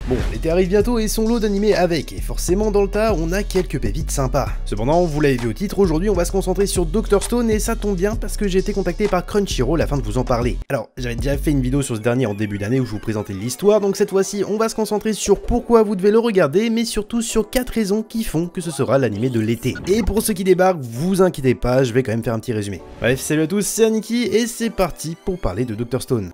Bon, l'été arrive bientôt et son lot d'animés avec, et forcément dans le tas, on a quelques pépites sympas. Cependant, vous l'avez vu au titre, aujourd'hui on va se concentrer sur Dr Stone et ça tombe bien parce que j'ai été contacté par Crunchyroll afin de vous en parler. Alors, j'avais déjà fait une vidéo sur ce dernier en début d'année où je vous présentais l'histoire, donc cette fois-ci on va se concentrer sur pourquoi vous devez le regarder, mais surtout sur 4 raisons qui font que ce sera l'animé de l'été. Et pour ceux qui débarquent, vous inquiétez pas, je vais quand même faire un petit résumé. Bref, salut à tous, c'est Aniki et c'est parti pour parler de Dr Stone.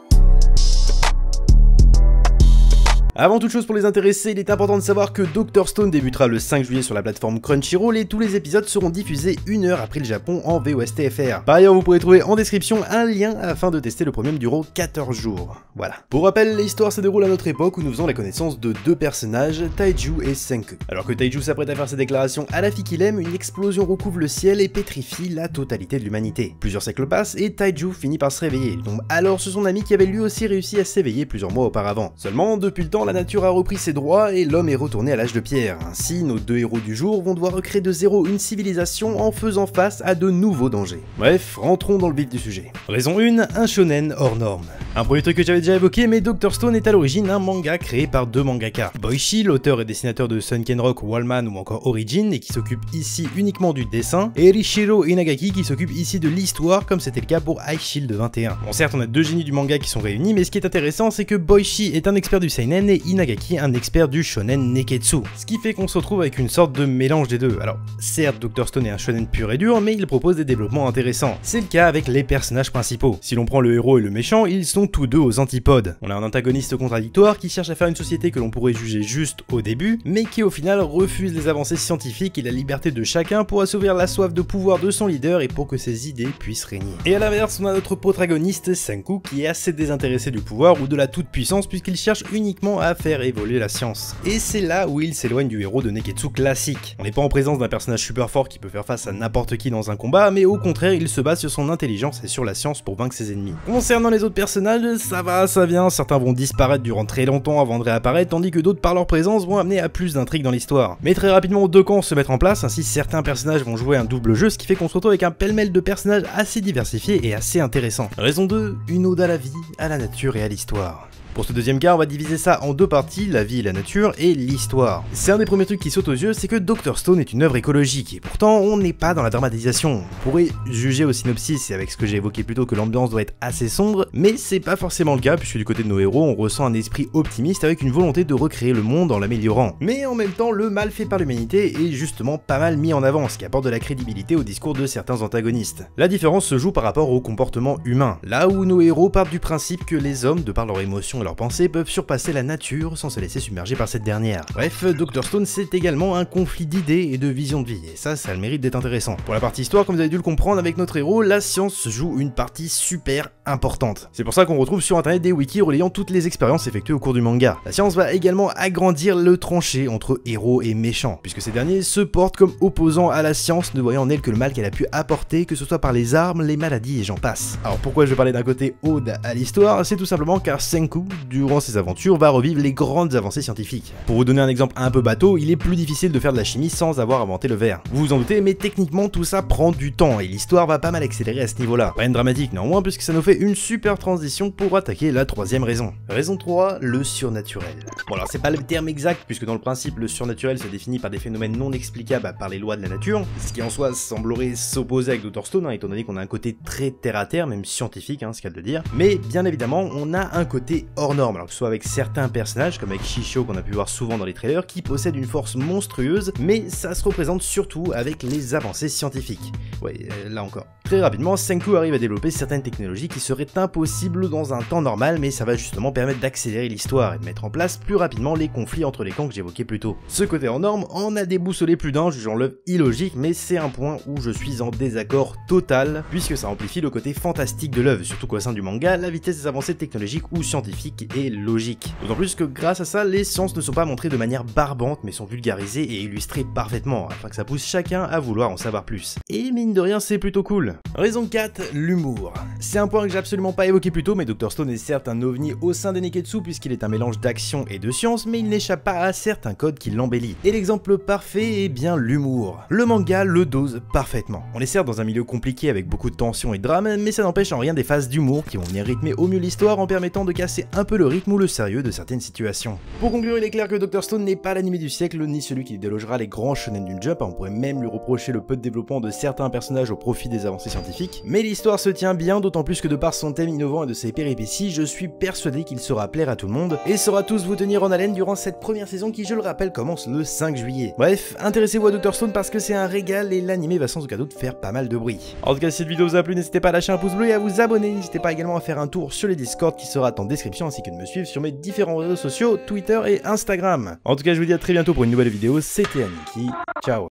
Avant toute chose pour les intéressés, il est important de savoir que Dr Stone débutera le 5 juillet sur la plateforme Crunchyroll et tous les épisodes seront diffusés 1 heure après le Japon en VOST-FR. Par ailleurs, vous pourrez trouver en description un lien afin de tester le premium durant 14 jours. Voilà. Pour rappel, l'histoire se déroule à notre époque où nous faisons la connaissance de 2 personnages, Taiju et Senku. Alors que Taiju s'apprête à faire ses déclarations à la fille qu'il aime, une explosion recouvre le ciel et pétrifie la totalité de l'humanité. Plusieurs siècles passent et Taiju finit par se réveiller. Il tombe alors sur son ami qui avait lui aussi réussi à s'éveiller plusieurs mois auparavant. Seulement, depuis le temps, la nature a repris ses droits et l'homme est retourné à l'âge de pierre. Ainsi, nos 2 héros du jour vont devoir recréer de zéro une civilisation en faisant face à de nouveaux dangers. Bref, rentrons dans le vif du sujet. Raison 1, un shonen hors norme. Un premier truc que j'avais déjà évoqué, mais Dr Stone est à l'origine un manga créé par 2 mangaka. Boichi, l'auteur et dessinateur de Sunken Rock, Wallman ou encore Origin, et qui s'occupe ici uniquement du dessin, et Rishiro Inagaki qui s'occupe ici de l'histoire, comme c'était le cas pour High Shield 21. Bon, certes, on a 2 génies du manga qui sont réunis, mais ce qui est intéressant, c'est que Boichi est un expert du seinen et Inagaki un expert du shonen neketsu. Ce qui fait qu'on se retrouve avec une sorte de mélange des deux. Alors, certes, Dr Stone est un shonen pur et dur, mais il propose des développements intéressants. C'est le cas avec les personnages principaux. Si l'on prend le héros et le méchant, ils sont tous deux aux antipodes. On a un antagoniste contradictoire qui cherche à faire une société que l'on pourrait juger juste au début, mais qui au final refuse les avancées scientifiques et la liberté de chacun pour assouvir la soif de pouvoir de son leader et pour que ses idées puissent régner. Et à l'inverse, on a notre protagoniste Senku qui est assez désintéressé du pouvoir ou de la toute-puissance puisqu'il cherche uniquement à faire évoluer la science. Et c'est là où il s'éloigne du héros de neketsu classique. On n'est pas en présence d'un personnage super fort qui peut faire face à n'importe qui dans un combat, mais au contraire, il se base sur son intelligence et sur la science pour vaincre ses ennemis. Concernant les autres personnages, ça va, ça vient, certains vont disparaître durant très longtemps avant de réapparaître, tandis que d'autres par leur présence vont amener à plus d'intrigues dans l'histoire. Mais très rapidement, 2 camps se mettre en place, ainsi certains personnages vont jouer un double jeu, ce qui fait qu'on se retrouve avec un pêle-mêle de personnages assez diversifiés et assez intéressants. Raison 2, une ode à la vie, à la nature et à l'histoire. Pour ce deuxième cas, on va diviser ça en 2 parties, la vie et la nature, et l'histoire. C'est un des premiers trucs qui saute aux yeux, c'est que Dr Stone est une œuvre écologique, et pourtant on n'est pas dans la dramatisation. On pourrait juger au synopsis et avec ce que j'ai évoqué plus tôt que l'ambiance doit être assez sombre, mais c'est pas forcément le cas, puisque du côté de nos héros, on ressent un esprit optimiste avec une volonté de recréer le monde en l'améliorant. Mais en même temps, le mal fait par l'humanité est justement pas mal mis en avant, ce qui apporte de la crédibilité au discours de certains antagonistes. La différence se joue par rapport au comportement humain, là où nos héros partent du principe que les hommes, de par leurs émotions et leurs pensées, peuvent surpasser la nature sans se laisser submerger par cette dernière. Bref, Dr Stone c'est également un conflit d'idées et de vision de vie, et ça a le mérite d'être intéressant. Pour la partie histoire, comme vous avez dû le comprendre avec notre héros, la science joue une partie super importante. C'est pour ça qu'on retrouve sur internet des wikis relayant toutes les expériences effectuées au cours du manga. La science va également agrandir le tranché entre héros et méchants, puisque ces derniers se portent comme opposants à la science, ne voyant en elle que le mal qu'elle a pu apporter, que ce soit par les armes, les maladies et j'en passe. Alors pourquoi je vais parler d'un côté ode à l'histoire? C'est tout simplement car Senku, durant ses aventures, va revivre les grandes avancées scientifiques. Pour vous donner un exemple un peu bateau, il est plus difficile de faire de la chimie sans avoir inventé le verre. Vous vous en doutez, mais techniquement tout ça prend du temps et l'histoire va pas mal accélérer à ce niveau-là. Rien de dramatique néanmoins, puisque ça nous fait une super transition pour attaquer la 3e raison. Raison 3, le surnaturel. Bon alors c'est pas le terme exact, puisque dans le principe le surnaturel se définit par des phénomènes non explicables par les lois de la nature, ce qui en soi semblerait s'opposer avec Dr Stone, étant donné qu'on a un côté très terre-à-terre, même scientifique, ce qu'il y a de dire. Mais bien évidemment, on a un côté hors norme, alors que ce soit avec certains personnages, comme avec Shisho qu'on a pu voir souvent dans les trailers, qui possèdent une force monstrueuse, mais ça se représente surtout avec les avancées scientifiques. Ouais, là encore. Très rapidement, Senku arrive à développer certaines technologies qui seraient impossibles dans un temps normal, mais ça va justement permettre d'accélérer l'histoire et de mettre en place plus rapidement les conflits entre les camps que j'évoquais plus tôt. Ce côté en norme en a déboussolé plus d'un, jugeant l'œuvre illogique, mais c'est un point où je suis en désaccord total, puisque ça amplifie le côté fantastique de l'œuvre, surtout qu'au sein du manga, la vitesse des avancées technologiques ou scientifiques est logique. D'autant plus que grâce à ça, les sciences ne sont pas montrées de manière barbante, mais sont vulgarisées et illustrées parfaitement, afin que ça pousse chacun à vouloir en savoir plus. Et mine de rien, c'est plutôt cool. Raison 4, l'humour. C'est un point que j'ai absolument pas évoqué plus tôt, mais Dr Stone est certes un ovni au sein des neketsu puisqu'il est un mélange d'action et de science, mais il n'échappe pas à certains codes qui l'embellit. Et l'exemple parfait est bien l'humour. Le manga le dose parfaitement. On est certes dans un milieu compliqué avec beaucoup de tension et de drame, mais ça n'empêche en rien des phases d'humour qui vont venir rythmer au mieux l'histoire en permettant de casser un un peu le rythme ou le sérieux de certaines situations. Pour conclure, il est clair que Dr Stone n'est pas l'anime du siècle, ni celui qui délogera les grands shonen d'une Jump, on pourrait même lui reprocher le peu de développement de certains personnages au profit des avancées scientifiques, mais l'histoire se tient bien, d'autant plus que de par son thème innovant et de ses péripéties, je suis persuadé qu'il saura plaire à tout le monde, et saura tous vous tenir en haleine durant cette première saison qui, je le rappelle, commence le 5 juillet. Bref, intéressez-vous à Dr Stone parce que c'est un régal et l'anime va sans aucun doute faire pas mal de bruit. En tout cas, si cette vidéo vous a plu, n'hésitez pas à lâcher un pouce bleu et à vous abonner, n'hésitez pas également à faire un tour sur les Discord qui sera en description ainsi que de me suivre sur mes différents réseaux sociaux, Twitter et Instagram. En tout cas, je vous dis à très bientôt pour une nouvelle vidéo, c'était Aniki, ciao.